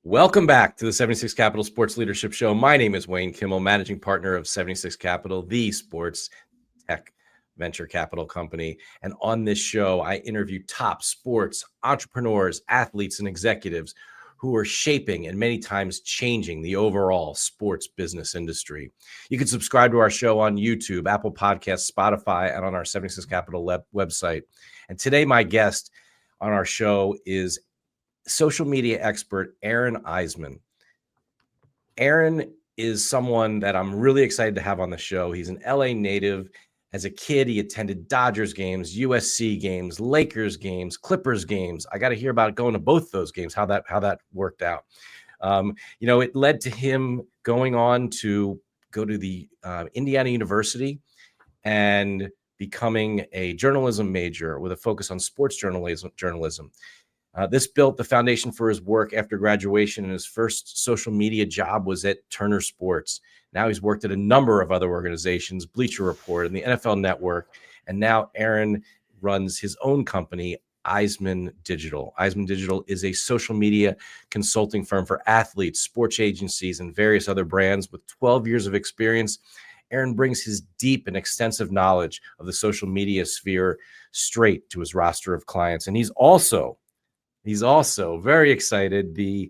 Welcome back to the 76 Capital Sports Leadership Show. My name is Wayne Kimmel, managing partner of 76 Capital, the sports tech venture capital company. And on this show, I interview top sports entrepreneurs, athletes, and executives who are shaping and many times changing the overall sports business industry. You can subscribe to our show on YouTube, Apple Podcasts, Spotify, and on our 76 Capital website. And today, my guest on our show is social media expert Aaron Eisman. Aaron is someone that I'm really excited to have on the show. He's an LA native. As a kid, he attended Dodgers games, USC games, Lakers games, Clippers games. I got to hear about going to both those games, how that worked out. It led to him going on to go to the Indiana University and becoming a journalism major with a focus on sports journalism. This built the foundation for his work after graduation, and his first social media job was at Turner Sports. Now he's worked at a number of other organizations, Bleacher Report and the NFL Network, and now Aaron runs his own company, Eisman Digital. Eisman Digital is a social media consulting firm for athletes, sports agencies, and various other brands. With 12 years of experience, Aaron brings his deep and extensive knowledge of the social media sphere straight to his roster of clients, and he's also very excited, the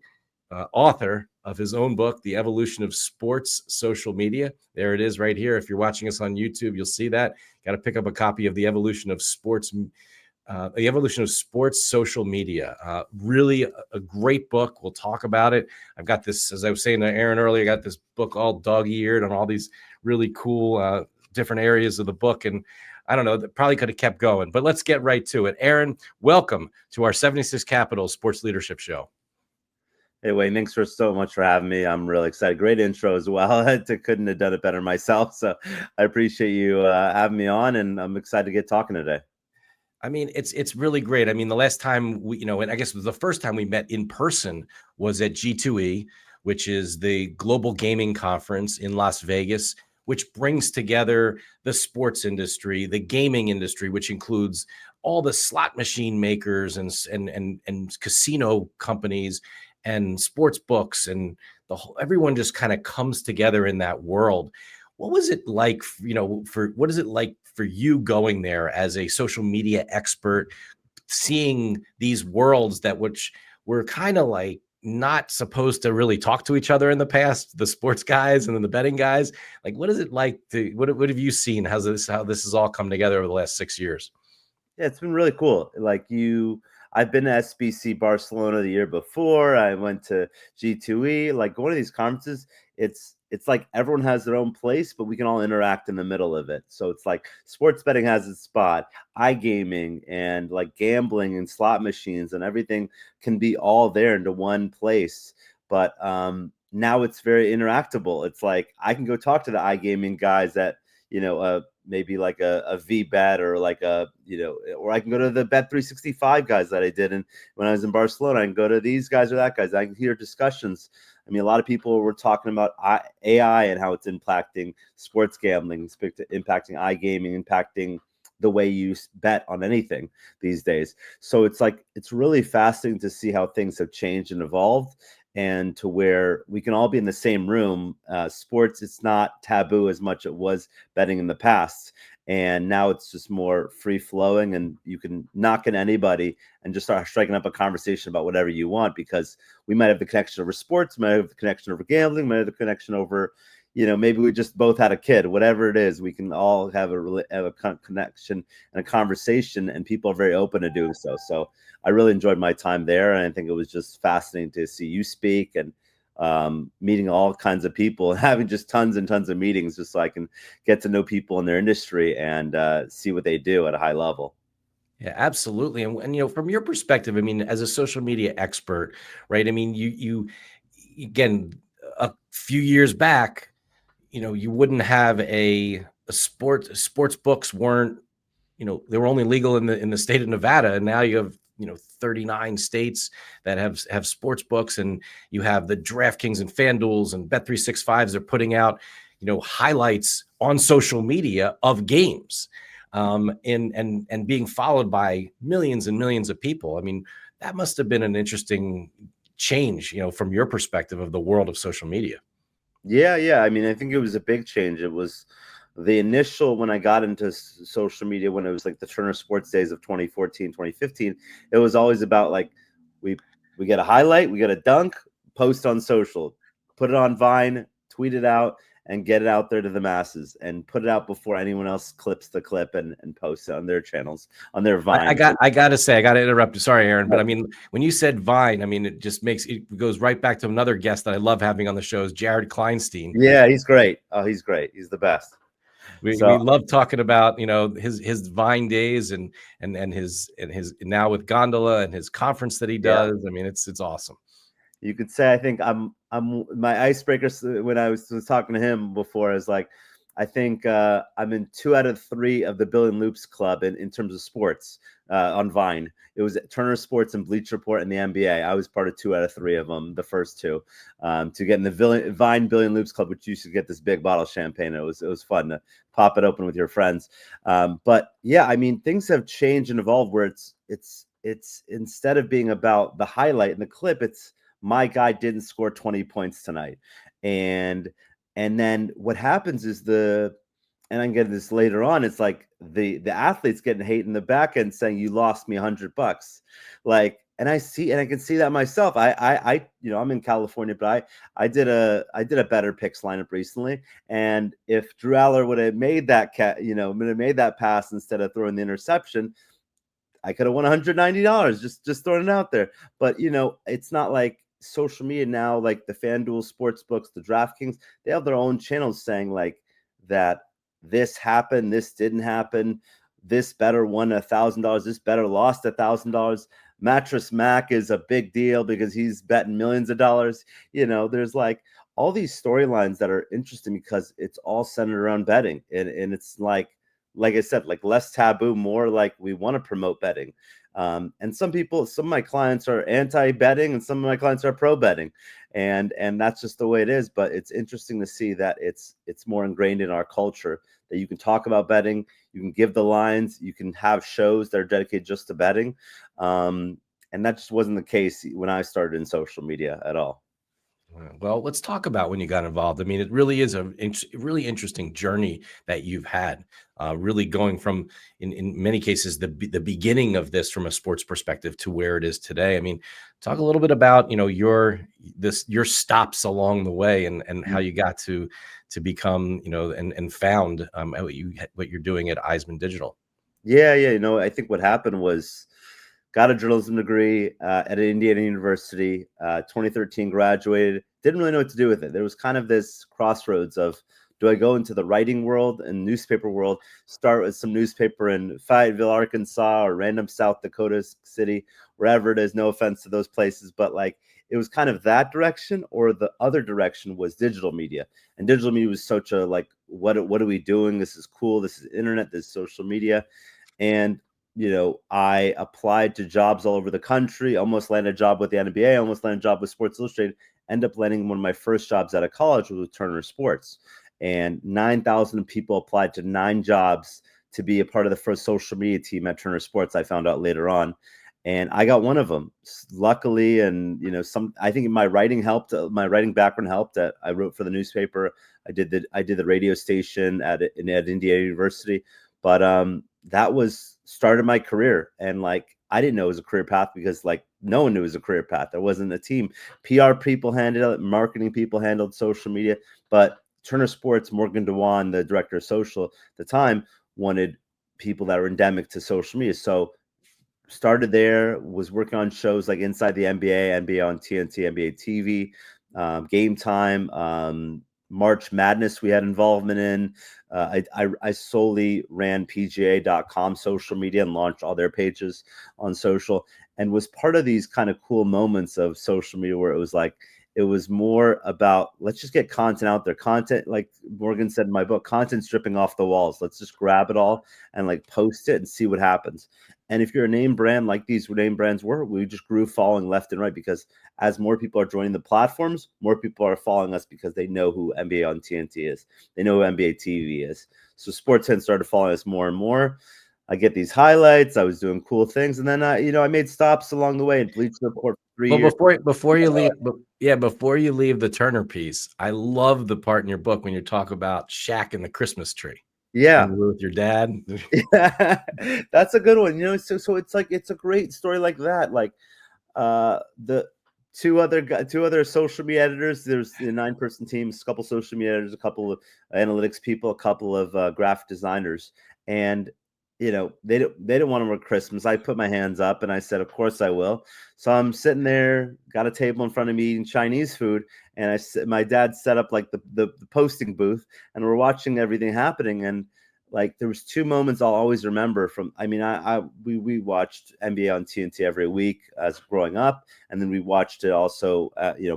author of his own book, The Evolution of Sports Social Media. There it is right here. If you're watching us on YouTube, you'll see that. Got to pick up a copy of The Evolution of Sports Social Media. Really a great book. We'll talk about it. I've got this, as I was saying to Aaron earlier, I got this book all dog-eared on all these really cool different areas of the book. And I don't know, that probably could have kept going, but let's get right to it. Aaron, welcome to our 76 Capital Sports Leadership Show. Hey, Wayne, thanks so much for having me. I'm really excited. Great intro as well. I couldn't have done it better myself. So I appreciate you having me on, and I'm excited to get talking today. I mean, it's really great. I mean, the last time and I guess it was the first time we met in person was at G2E, which is the global gaming conference in Las Vegas, which brings together the sports industry, the gaming industry, which includes all the slot machine makers and casino companies and sports books, and everyone just kind of comes together in that world. What was it like, what is it like for you going there as a social media expert, seeing these worlds which were kind of like not supposed to really talk to each other in the past, the sports guys and then the betting guys? Like, what is it like what have you seen? How this has all come together over the last 6 years? Yeah, it's been really cool. I've been to SBC Barcelona the year before. I went to G2E. Like, going to these conferences, it's like everyone has their own place, but we can all interact in the middle of it. So it's like sports betting has its spot, iGaming and like gambling and slot machines and everything can be all there into one place. But now it's very interactable. It's like I can go talk to the iGaming guys that, maybe like a VBet or like or I can go to the Bet365 guys that I did. And when I was in Barcelona, I can go to these guys or that guys. I can hear discussions. I mean, a lot of people were talking about AI and how it's impacting sports gambling, impacting iGaming, impacting the way you bet on anything these days. So it's really fascinating to see how things have changed and evolved, and to where we can all be in the same room. Sports, it's not taboo as much as it was betting in the past. And now it's just more free flowing, and you can knock in anybody and just start striking up a conversation about whatever you want, because we might have the connection over sports, might have the connection over gambling, might have the connection over, maybe we just both had a kid, whatever it is, we can all have a connection and a conversation, and people are very open to doing so. So I really enjoyed my time there. And I think it was just fascinating to see you speak, and meeting all kinds of people and having just tons and tons of meetings just so I can get to know people in their industry and see what they do at a high level. Yeah, absolutely. And from your perspective, I mean, as a social media expert, right? I mean, you again, a few years back, you wouldn't have sports books weren't, they were only legal in the state of Nevada. And now you have, 39 states that have sports books, and you have the DraftKings and FanDuels and Bet365s are putting out, highlights on social media of games, and being followed by millions and millions of people. I mean, that must have been an interesting change, from your perspective of the world of social media? Yeah. I mean, I think it was a big change. It was the initial, when I got into social media, when it was like the Turner Sports days of 2014, 2015, it was always about like, we get a highlight, we get a dunk, post on social, put it on Vine, tweet it out, and get it out there to the masses, and put it out before anyone else clips the clip and posts it on their channels, on their Vine. I gotta say, I gotta interrupt you. Sorry, Aaron, but I mean, when you said Vine, I mean, it goes right back to another guest that I love having on the show, is Jared Kleinstein. Yeah, he's great. Oh, he's great. He's the best. We love talking about, his Vine days and his now with Gondola and his conference that he does. I mean, it's awesome. You could say, I think I'm my icebreaker when I was talking to him before is like, I think I'm in 2 out of 3 of the Billion Loops Club in terms of sports on Vine. It was Turner Sports and Bleacher Report and the NBA. I was part of 2 out of 3 of them, the first 2, to get in the Vine Billion Loops Club, which you should get this big bottle of champagne. It was fun to pop it open with your friends. But yeah, I mean, things have changed and evolved where it's instead of being about the highlight and the clip, it's my guy didn't score 20 points tonight. And then what happens is and I'm getting this later on, it's like the athletes getting hate in the back end saying, you lost me $100. Like, and I can see that myself. I'm in California, but I did a better picks lineup recently. And if Drew Aller would have made that made that pass instead of throwing the interception, I could have won $190, just throwing it out there. But it's not like social media now, like the FanDuel sports books, the DraftKings, they have their own channels saying like that this happened, this didn't happen, this better won $1,000, this better lost $1,000. Mattress Mac is a big deal because he's betting millions of dollars. There's like all these storylines that are interesting because it's all centered around betting, and it's like I said, like less taboo, more like we want to promote betting. And some of my clients are anti-betting and some of my clients are pro-betting. And that's just the way it is. But it's interesting to see that it's more ingrained in our culture that you can talk about betting, you can give the lines, you can have shows that are dedicated just to betting. And that just wasn't the case when I started in social media at all. Well, let's talk about when you got involved. I mean, it really is a really interesting journey that you've had, really going from, in many cases, the beginning of this from a sports perspective to where it is today. I mean, talk a little bit about, your stops along the way and how you got to become, and found what you're doing at Eisman Digital. Yeah. I think what happened was, got a journalism degree at Indiana University, 2013 graduated, didn't really know what to do with it. There was kind of this crossroads of, do I go into the writing world and newspaper world, start with some newspaper in Fayetteville, Arkansas, or random South Dakota city, wherever it is, no offense to those places, but like it was kind of that direction, or the other direction was digital media. And digital media was such a like, what are we doing? This is cool. This is internet, this is social media. And I applied to jobs all over the country, almost landed a job with the NBA, almost landed a job with Sports Illustrated, ended up landing one of my first jobs out of college was with Turner Sports. And 9,000 people applied to 9 jobs to be a part of the first social media team at Turner Sports, I found out later on. And I got one of them, luckily. And, I think my writing helped. My writing background helped. I wrote for the newspaper. I did the radio station at Indiana University. But that started my career. And like, I didn't know it was a career path because like no one knew it was a career path. There wasn't a team. PR people handled it, marketing people handled social media. But Turner Sports, Morgan DeWan, the director of social at the time, wanted people that were endemic to social media. So started there, was working on shows like Inside the NBA on TNT, NBA TV, Game Time, March Madness we had involvement in. I solely ran PGA.com social media and launched all their pages on social, and was part of these kind of cool moments of social media where it was like, it was more about, let's just get content out there. Content, like Morgan said in my book, content's dripping off the walls. Let's just grab it all and like post it and see what happens. And if you're a name brand like these name brands were, we just grew following left and right, because as more people are joining the platforms, more people are following us because they know who NBA on TNT is. They know who NBA TV is. So sports fans started following us more and more. I get these highlights. I was doing cool things, and then I made stops along the way at Bleacher Report for 3 But years. before you leave, before you leave the Turner piece, I love the part in your book when you talk about Shaq and the Christmas tree. Yeah. And you were with your dad. Yeah, that's a good one. So it's like, it's a great story like that. Like the two other social media editors. There's the 9-person teams, a couple social media editors, a couple of analytics people, a couple of graphic designers, and they didn't want to work Christmas. I put my hands up and I said, of course I will. So I'm sitting there, got a table in front of me eating Chinese food, and my dad set up like the posting booth, and we're watching everything happening. And like, there was 2 moments I'll always remember from. I mean, we watched NBA on TNT every week as growing up, and then we watched it also,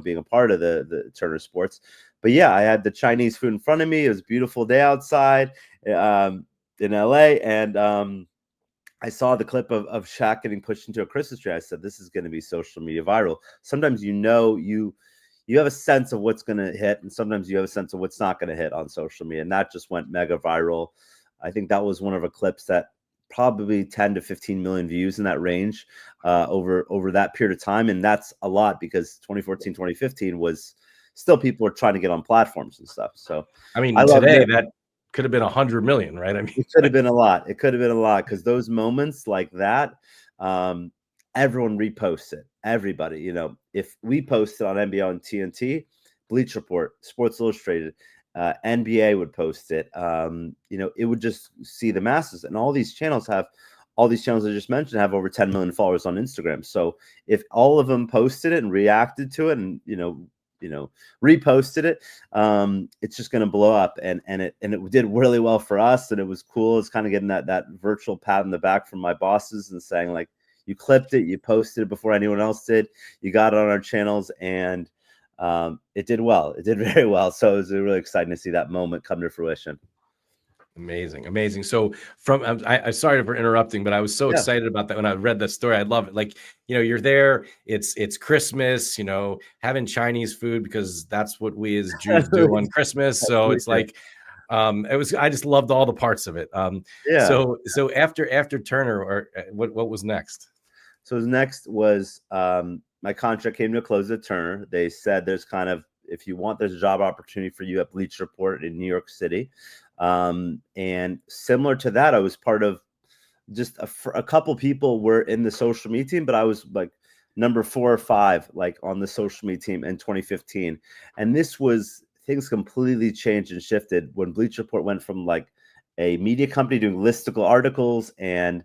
being a part of the Turner Sports. But yeah, I had the Chinese food in front of me. It was a beautiful day outside in LA, and I saw the clip of Shaq getting pushed into a Christmas tree. I said, this is going to be social media viral. Sometimes you have a sense of what's going to hit, and sometimes you have a sense of what's not going to hit on social media, and that just went mega viral. I think that was one of the clips that probably 10 to 15 million views in that range over that period of time. And that's a lot, because 2014, 2015 was still, people were trying to get on platforms and stuff. So I mean, I love today it. that could have been 100 million, right? I mean, It could have been a lot. It could have been a lot, because those moments like that, everyone reposts it. Everybody, if we posted on NBA on TNT, Bleacher Report, Sports Illustrated, NBA would post it. It would just see the masses, and all these channels I just mentioned have over 10 million followers on Instagram. So if all of them posted it and reacted to it, and reposted it, it's just going to blow up. And it did really well for us, and it was cool. It's kind of getting that virtual pat on the back from my bosses and saying, like, you clipped it, you posted it before anyone else did, you got it on our channels, and it did well. It did very well. So it was really exciting to see that moment come to fruition. Amazing. So I'm sorry for interrupting, but I was so excited about that when I read that story. I love it. Like, you're there, it's Christmas, having Chinese food, because that's what we as Jews do on Christmas. So it's like, I just loved all the parts of it. So after Turner, or what was next? So next was, my contract came to a close at Turner. They said, there's a job opportunity for you at Bleacher Report in New York City. And similar to that, I was part of just a couple people were in the social media team, but I was like number 4 or 5, like on the social media team in 2015. And things completely changed and shifted when Bleacher Report went from like a media company doing listicle articles and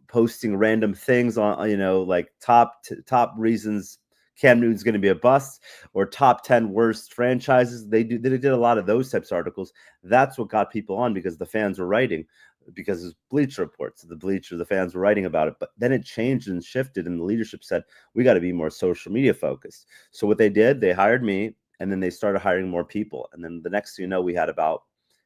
posting random things on, like top reasons Cam Newton's going to be a bust, or top 10 worst franchises. They did a lot of those types of articles. That's what got people on, because the fans were writing, because it's Bleacher Reports. The fans were writing about it. But then it changed and shifted, and the leadership said, we got to be more social media focused. So what they did, they hired me, and then they started hiring more people. And then the next thing you know, we had about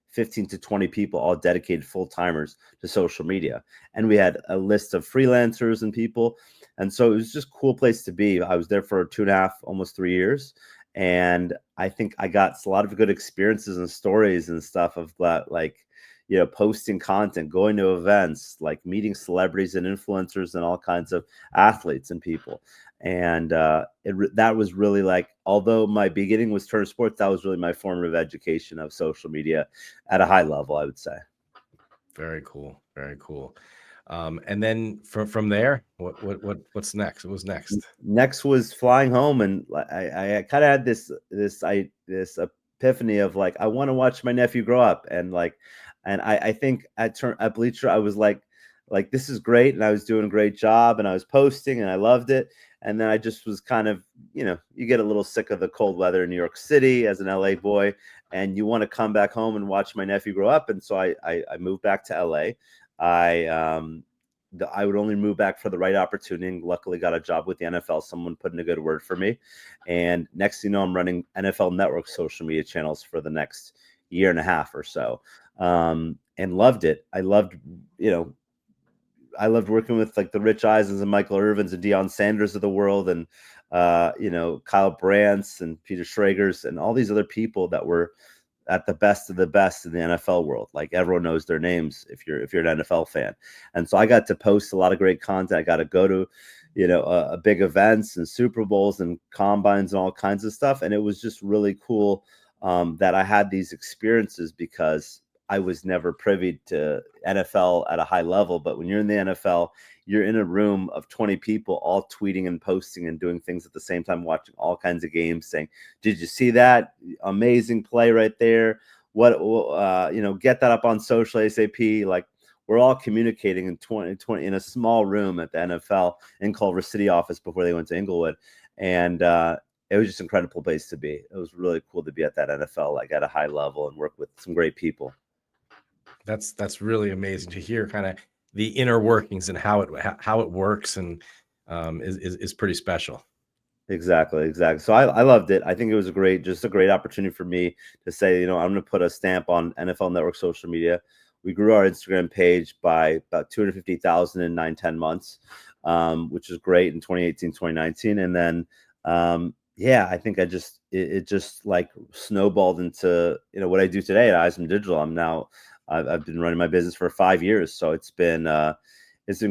15 to 20 people, all dedicated full-timers to social media. And we had a list of freelancers and people. And so it was just a cool place to be. I was there for 2.5, almost 3 years. And I think I got a lot of good experiences and stories and stuff of that, like, posting content, going to events, like meeting celebrities and influencers and all kinds of athletes and people. And that was really, like, although my beginning was Turner Sports, that was really my formative education of social media at a high level, I would say. Very cool. Very cool. And then from there, what's next? What was next? Next was flying home, and I kind of had this epiphany of, like, I want to watch my nephew grow up, and I think at Bleacher, I was like, this is great, and I was doing a great job, and I was posting, and I loved it. And then I just was kind of, you get a little sick of the cold weather in New York City as an LA boy, and you want to come back home and watch my nephew grow up. And so I moved back to LA. I would only move back for the right opportunity, and luckily got a job with the NFL. Someone put in a good word for me. And next thing you know, I'm running NFL Network social media channels for the next 1.5 years or so. And loved it. I loved working with, like, the Rich Eisens and Michael Irvins and Deion Sanders of the world, and Kyle Brandts and Peter Schrager's and all these other people that were at the best of the best in the NFL world. Like everyone knows their names if you're an NFL fan. And so I got to post a lot of great content. I got to go to, big events and Super Bowls and combines and all kinds of stuff. And it was just really cool that I had these experiences because I was never privy to NFL at a high level. But when you're in the NFL, you're in a room of 20 people all tweeting and posting and doing things at the same time, watching all kinds of games, saying, did you see that amazing play right there? What, get that up on social ASAP. Like we're all communicating in 20 in a small room at the NFL in Culver City office before they went to Inglewood. And it was just an incredible place to be. It was really cool to be at that NFL, like at a high level and work with some great people. That's really amazing to hear kind of the inner workings and how it works, and is pretty special. Exactly. So I loved it. I think it was a great opportunity for me to say, I'm going to put a stamp on NFL Network social media. We grew our Instagram page by about 250,000 in 9-10 months, which is great in 2018, 2019. And then, I think it just like snowballed into, what I do today at Eisman Digital. I've been running my business for 5 years. So it's been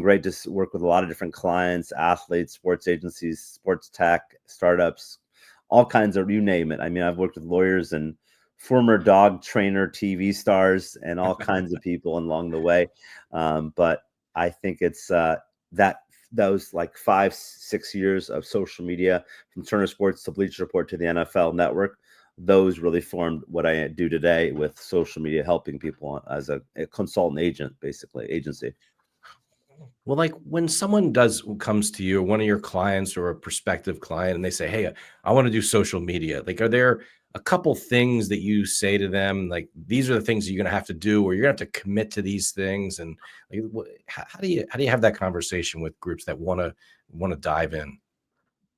great to work with a lot of different clients, athletes, sports agencies, sports tech, startups, all kinds of, you name it. I mean, I've worked with lawyers and former dog trainer TV stars and all kinds of people along the way. But I think it's those like 5-6 years of social media from Turner Sports to Bleacher Report to the NFL Network, those really formed what I do today with social media, helping people as a consultant agent, basically agency. Well, like when someone comes to you, one of your clients or a prospective client, and they say, hey, I want to do social media. Like, are there a couple things that you say to them? Like, these are the things you're going to have to do, or you're going to have to commit to these things. And like, how do you have that conversation with groups that want to dive in?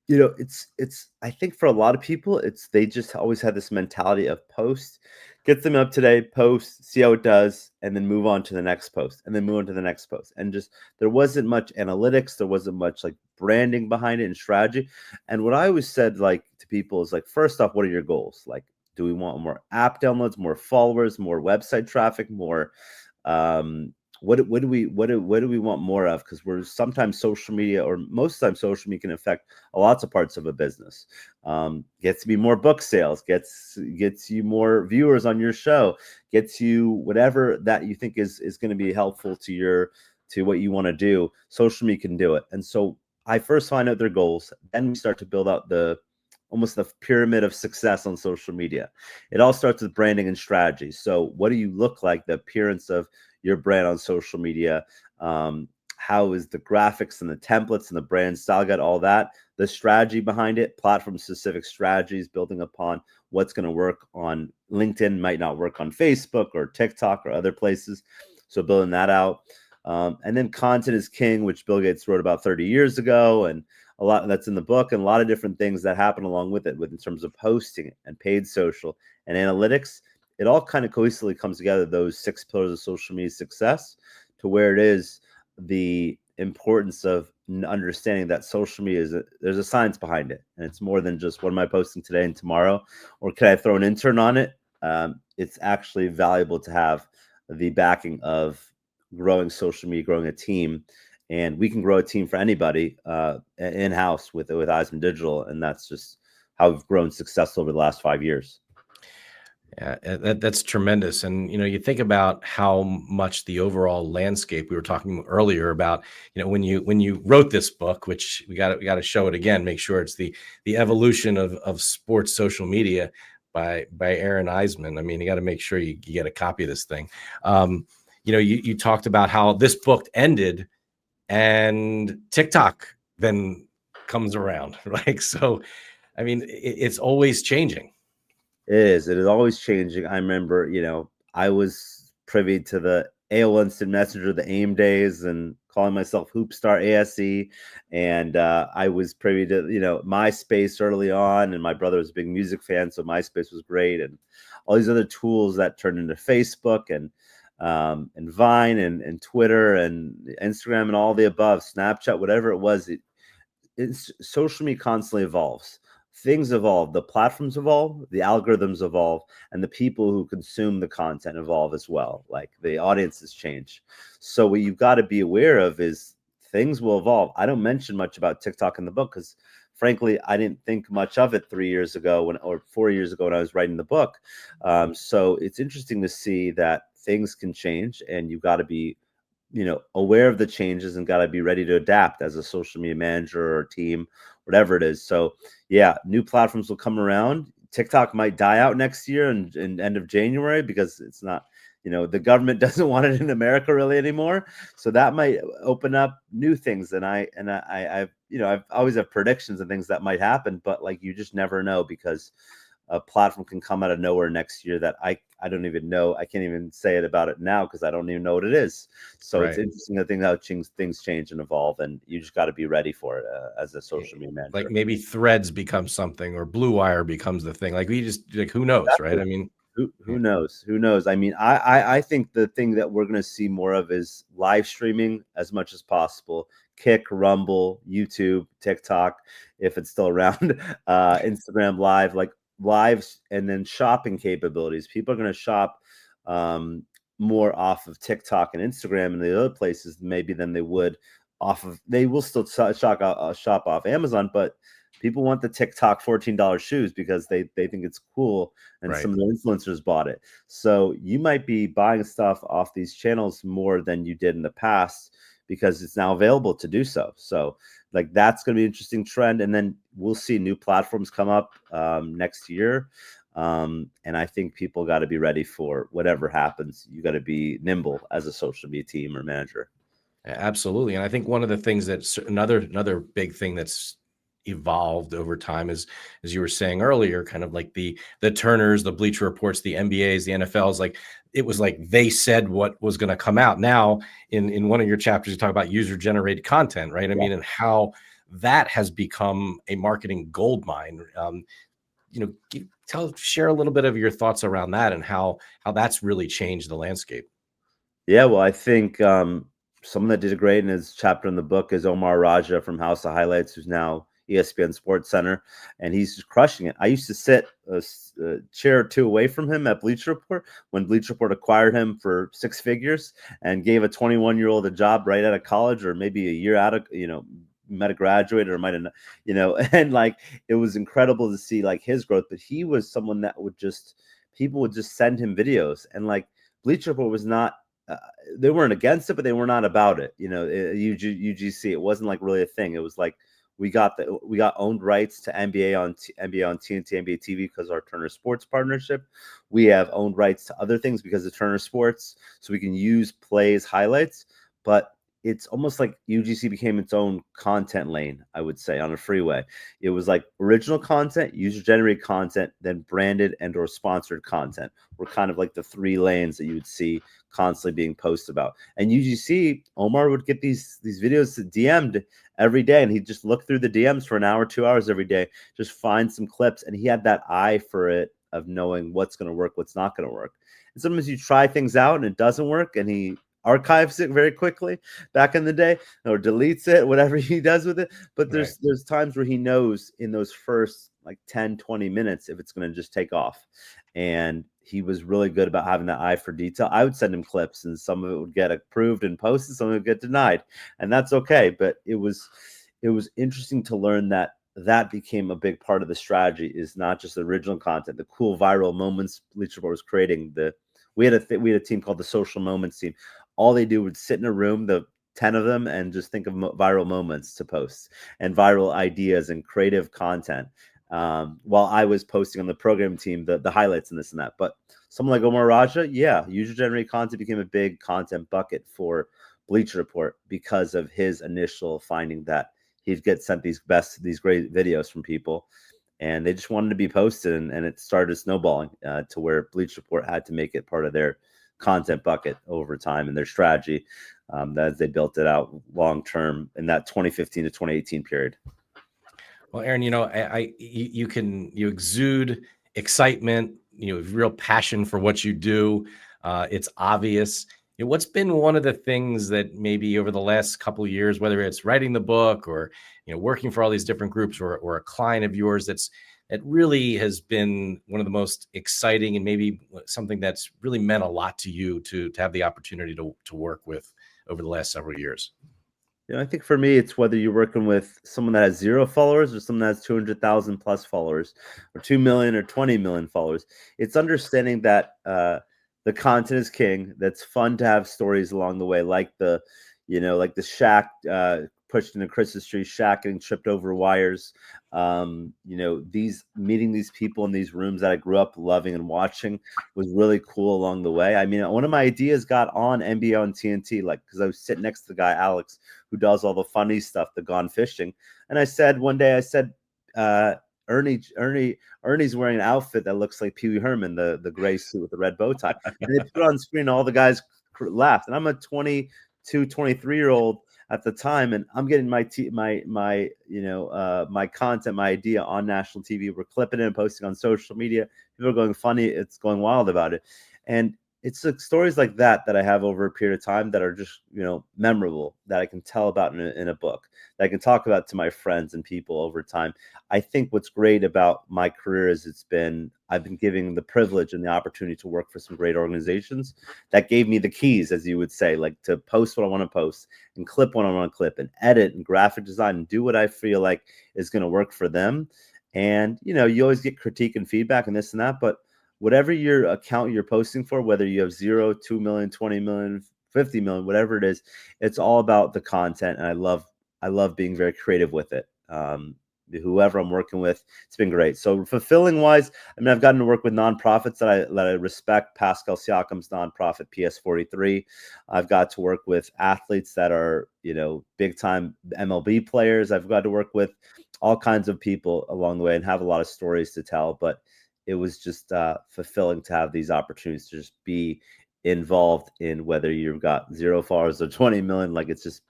It's I think for a lot of people, they just always have this mentality of post, get them up today, post, see how it does, and then move on to the next post, and then move on to the next post. And just there wasn't much analytics, there wasn't much like branding behind it and strategy. And what I always said like to people is like, first off, what are your goals? Like, do we want more app downloads, more followers, more website traffic, more what do we want more of? Because we're sometimes social media, or most of the time social media can affect lots of parts of a business. Gets to be more book sales, gets you more viewers on your show, gets you whatever that you think is going to be helpful to what you want to do. Social media can do it. And so I first find out their goals, then we start to build out almost the pyramid of success on social media. It all starts with branding and strategy. So what do you look like, the appearance of your brand on social media? How is the graphics and the templates and the brand style guide, all that, the strategy behind it, platform specific strategies, building upon what's going to work on LinkedIn might not work on Facebook or TikTok or other places. So building that out. And then content is king, which Bill Gates wrote about 30 years ago. And a lot that's in the book, and a lot of different things that happen along with it, in terms of posting and paid social and analytics. It all kind of cohesively comes together, those 6 pillars of social media success, to where it is the importance of understanding that social media there's a science behind it. And it's more than just what am I posting today and tomorrow, or can I throw an intern on it? It's actually valuable to have the backing of growing social media, growing a team. And we can grow a team for anybody in-house with Eisman Digital. And that's just how we've grown successful over the last 5 years. Yeah, that's tremendous. And, you think about how much the overall landscape, we were talking earlier about, when you wrote this book, which we got to show it again, make sure it's the evolution of sports social media by Aaron Eisman. I mean, you got to make sure you get a copy of this thing. You talked about how this book ended and TikTok then comes around, right? So, I mean, it's always changing. It is always changing. I remember, I was privy to the AOL Instant Messenger, the AIM days, and calling myself Hoopstar ASE. And I was privy to, MySpace early on, and my brother was a big music fan, so MySpace was great. And all these other tools that turned into Facebook and Vine and Twitter and Instagram and all the above, Snapchat, whatever it was, social media constantly evolves. things evolve, the platforms evolve, the algorithms evolve, and the people who consume the content evolve as well. Like the audiences change. So what you've got to be aware of is things will evolve. I don't mention much about TikTok in the book because frankly, I didn't think much of it 3 years ago or 4 years ago when I was writing the book. So it's interesting to see that things can change, and you've got to be, aware of the changes and got to be ready to adapt as a social media manager or team, whatever it is. So yeah, new platforms will come around. TikTok might die out next year and end of January because it's not, the government doesn't want it in America really anymore. So that might open up new things. And I've always have predictions and things that might happen, but like, you just never know because a platform can come out of nowhere next year that I don't even know. I can't even say it about it now because I don't even know what it is. So It's interesting to think how things change and evolve, and you just got to be ready for it as a social media manager. Like maybe Threads becomes something, or Blue Wire becomes the thing. Like who knows, exactly. Right? I mean, who knows? Who knows? I mean, I think the thing that we're going to see more of is live streaming as much as possible. Kick, Rumble, YouTube, TikTok, if it's still around, Instagram Live, like lives, and then shopping capabilities. People are going to shop more off of TikTok and Instagram and the other places maybe than they would off of. They will still shop off Amazon, but people want the TikTok $14 shoes because they think it's cool, and some of the influencers bought it. So you might be buying stuff off these channels more than you did in the past because it's now available to do so. So like that's going to be an interesting trend. And then we'll see new platforms come up next year. And I think people got to be ready for whatever happens. You got to be nimble as a social media team or manager. Absolutely. And I think one of the things that's another big thing that's evolved over time is, as you were saying earlier, kind of like the Turners, the Bleacher Reports, the NBAs, the NFLs, like it was like they said what was going to come out. Now in one of your chapters, you talk about user generated content, right? I mean, and how that has become a marketing goldmine. Share a little bit of your thoughts around that and how that's really changed the landscape. Yeah, well, I think someone that did great in his chapter in the book is Omar Raja from House of Highlights, who's now ESPN Sports Center, and he's just crushing it. I used to sit a chair or two away from him at Bleacher Report when Bleacher Report acquired him for six figures and gave a 21-year-old a job right out of college, or maybe a year out of, might have graduated or might have, and like it was incredible to see like his growth. But he was someone that people would just send him videos, and like Bleacher Report was not. They weren't against it, but they were not about it. UGC, it wasn't like really a thing. It was like we got owned rights to NBA on TNT, NBA TV because of our Turner Sports partnership. We have owned rights to other things because of Turner Sports, so we can use plays, highlights. But it's almost like UGC became its own content lane, I would say, on a freeway. It was like original content, user-generated content, then branded and or sponsored content were kind of like the three lanes that you would see constantly being posted about. And UGC, Omar would get these videos DM'd every day, and he'd just look through the DMs for an hour, 2 hours every day, just find some clips, and he had that eye for it of knowing what's going to work, what's not going to work. And sometimes you try things out and it doesn't work, and he archives it very quickly back in the day or deletes it, whatever he does with it. But there's times where he knows in those first like 10, 20 minutes if it's going to just take off. And he was really good about having that eye for detail. I would send him clips, and some of it would get approved and posted, some of it would get denied, and that's okay. But it was interesting to learn that became a big part of the strategy, is not just the original content, the cool viral moments Bleacher Report was creating. We had a team called the Social Moments team. All they do would sit in a room, the 10 of them, and just think of viral moments to post and viral ideas and creative content. While I was posting on the program team, the highlights and this and that. But someone like Omar Raja, user-generated content became a big content bucket for Bleacher Report because of his initial finding that he'd get sent these great videos from people, and they just wanted to be posted, and it started snowballing to where Bleacher Report had to make it part of their content bucket over time and their strategy as they built it out long term in that 2015 to 2018 period. Well, Aaron, you exude excitement, real passion for what you do. It's obvious. What's been one of the things that maybe over the last couple of years, whether it's writing the book or working for all these different groups, or a client of yours that really has been one of the most exciting, and maybe something that's really meant a lot to you to have the opportunity to work with over the last several years? I think for me, it's whether you're working with someone that has 0 followers or someone that has 200,000 plus followers, or 2 million or 20 million followers. It's understanding that the content is king. That's fun to have stories along the way, like the Shaq pushed into Chris's tree, Shaq getting tripped over wires. Meeting these people in these rooms that I grew up loving and watching was really cool along the way. I mean, one of my ideas got on NBA on TNT, because I was sitting next to the guy, Alex, who does all the funny stuff, the Gone Fishing. And I said, one day, Ernie's wearing an outfit that looks like Pee Wee Herman, the gray suit with the red bow tie. And they put it on screen, all the guys laughed. And I'm a 22, 23-year-old at the time, and I'm getting my content, my idea on national TV. We're clipping it and posting on social media. People are going funny. It's going wild about it. And it's like stories like that I have over a period of time that are just, memorable, that I can tell about in a book, that I can talk about to my friends and people over time. I think what's great about my career is I've been given the privilege and the opportunity to work for some great organizations that gave me the keys, as you would say, like to post what I want to post and clip what I want to clip and edit and graphic design and do what I feel like is going to work for them. And, you always get critique and feedback and this and that, but whatever your account you're posting for, whether you have 0, 2 million, 20 million, 50 million, whatever it is, it's all about the content. And I love being very creative with it. Whoever I'm working with, it's been great. So fulfilling wise, I mean, I've gotten to work with nonprofits that I respect. Pascal Siakam's nonprofit, PS43. I've got to work with athletes that are, big time MLB players. I've got to work with all kinds of people along the way and have a lot of stories to tell. But it was just fulfilling to have these opportunities to just be involved in, whether you've got 0 followers or 20 million. Like, it's just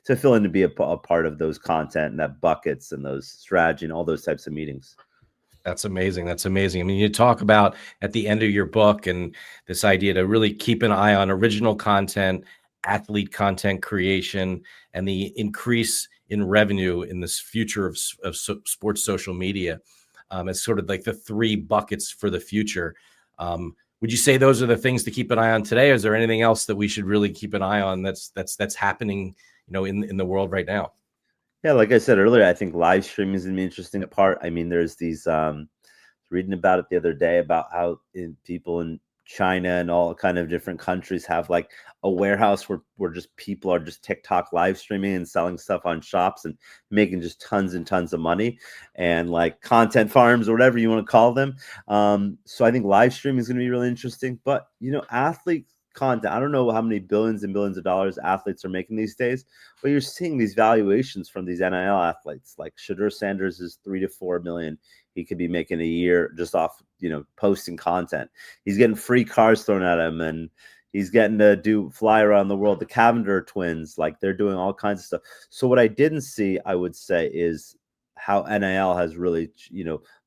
fulfilling to be a part of those content and that buckets and those strategy and all those types of meetings. That's amazing. That's amazing. I mean, you talk about at the end of your book and this idea to really keep an eye on original content, athlete content creation, and the increase in revenue in this future of sports social media. As sort of like the 3 buckets for the future. Would you say those are the things to keep an eye on today? Or is there anything else that we should really keep an eye on that's happening, in the world right now? Yeah, like I said earlier, I think live streaming is an interesting part. I mean, there's these reading about it the other day about how people in China and all kind of different countries have like a warehouse where just people are just TikTok live streaming and selling stuff on shops and making just tons and tons of money, and like content farms or whatever you want to call them. So I think live streaming is going to be really interesting. But athlete content, I don't know how many billions and billions of dollars athletes are making these days, but you're seeing these valuations from these NIL athletes. Like Shadur Sanders is 3 to 4 million he could be making a year just off posting content. He's getting free cars thrown at him, and he's getting to fly around the world. The Cavender twins, like, they're doing all kinds of stuff. So what I didn't see, I would say, is how NIL has really,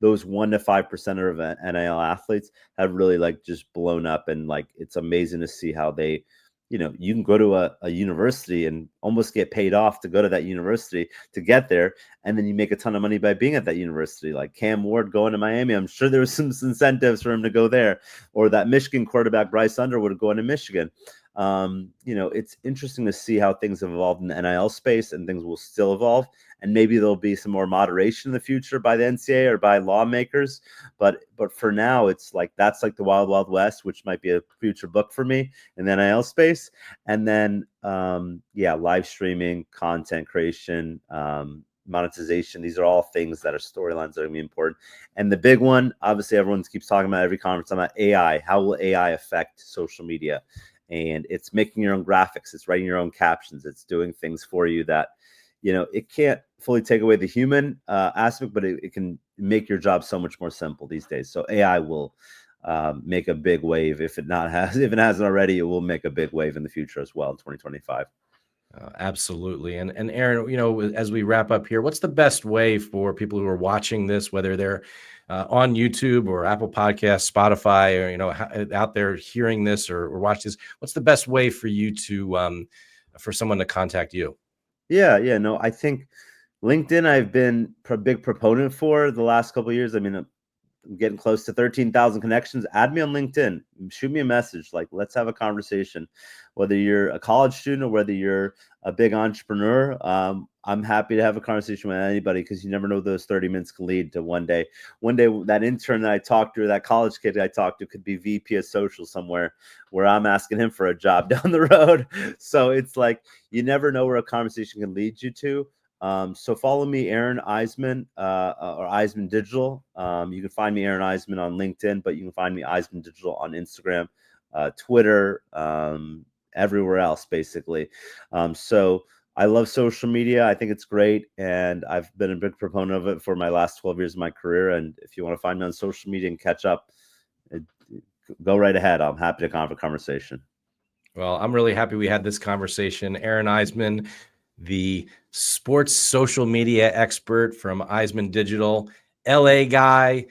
those 1 to 5% of NIL athletes have really like just blown up. And like, it's amazing to see how they, you can go to a university and almost get paid off to go to that university to get there. And then you make a ton of money by being at that university. Like Cam Ward going to Miami, I'm sure there was some incentives for him to go there, or that Michigan quarterback Bryce Underwood going to Michigan. It's interesting to see how things have evolved in the NIL space, and things will still evolve. And maybe there'll be some more moderation in the future by the NCAA or by lawmakers. But for now, it's like, that's like the Wild Wild West, which might be a future book for me in the NIL space. And then, live streaming, content creation, monetization. These are all things that are storylines that are going to be important. And the big one, obviously, everyone keeps talking about every conference, about AI. How will AI affect social media? And it's making your own graphics. It's writing your own captions. It's doing things for you that, it can't fully take away the human aspect, but it can make your job so much more simple these days. So AI will make a big wave. If it hasn't already, it will make a big wave in the future as well in 2025. Absolutely. And Aaron, as we wrap up here, what's the best way for people who are watching this, whether they're on YouTube or Apple Podcasts, Spotify, or, out there hearing this or watch this, what's the best way for you to, for someone to contact you? Yeah. No, I think LinkedIn, I've been a big proponent for the last couple of years. I mean, I'm getting close to 13,000 connections. Add me on LinkedIn. Shoot me a message. Like, let's have a conversation. Whether you're a college student or whether you're a big entrepreneur, I'm happy to have a conversation with anybody, because you never know, those 30 minutes can lead to one day that intern that I talked to, or that college kid I talked to, could be VP of social somewhere, where I'm asking him for a job down the road. So it's like, you never know where a conversation can lead you to. So follow me, Aaron Eisman, or Eisman Digital. You can find me, Aaron Eisman, on LinkedIn, but you can find me Eisman Digital on Instagram, Twitter, everywhere else, basically. So I love social media. I think it's great, and I've been a big proponent of it for my last 12 years of my career. And if you want to find me on social media and catch up, go right ahead. I'm happy to have a conversation. Well, I'm really happy we had this conversation. Aaron Eisman, the sports social media expert from Eisman Digital, LA guy.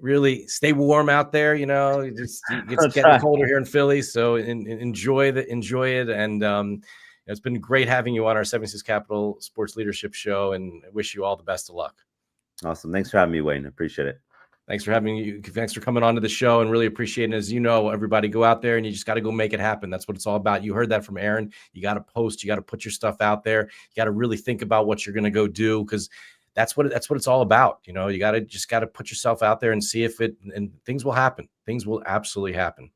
Really stay warm out there. It's getting colder here in Philly, so enjoy it. And it's been great having you on our 76 Capital Sports Leadership Show, and I wish you all the best of luck. Awesome. Thanks for having me, Wayne. Appreciate it. Thanks for having you. Thanks for coming on to the show, and really appreciate it. As you know, everybody, go out there and you just got to go make it happen. That's what it's all about. You heard that from Aaron. You got to post. You got to put your stuff out there. You got to really think about what you're going to go do, because that's what it's all about. You got to put yourself out there and see if and things will happen. Things will absolutely happen.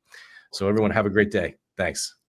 So everyone, have a great day. Thanks.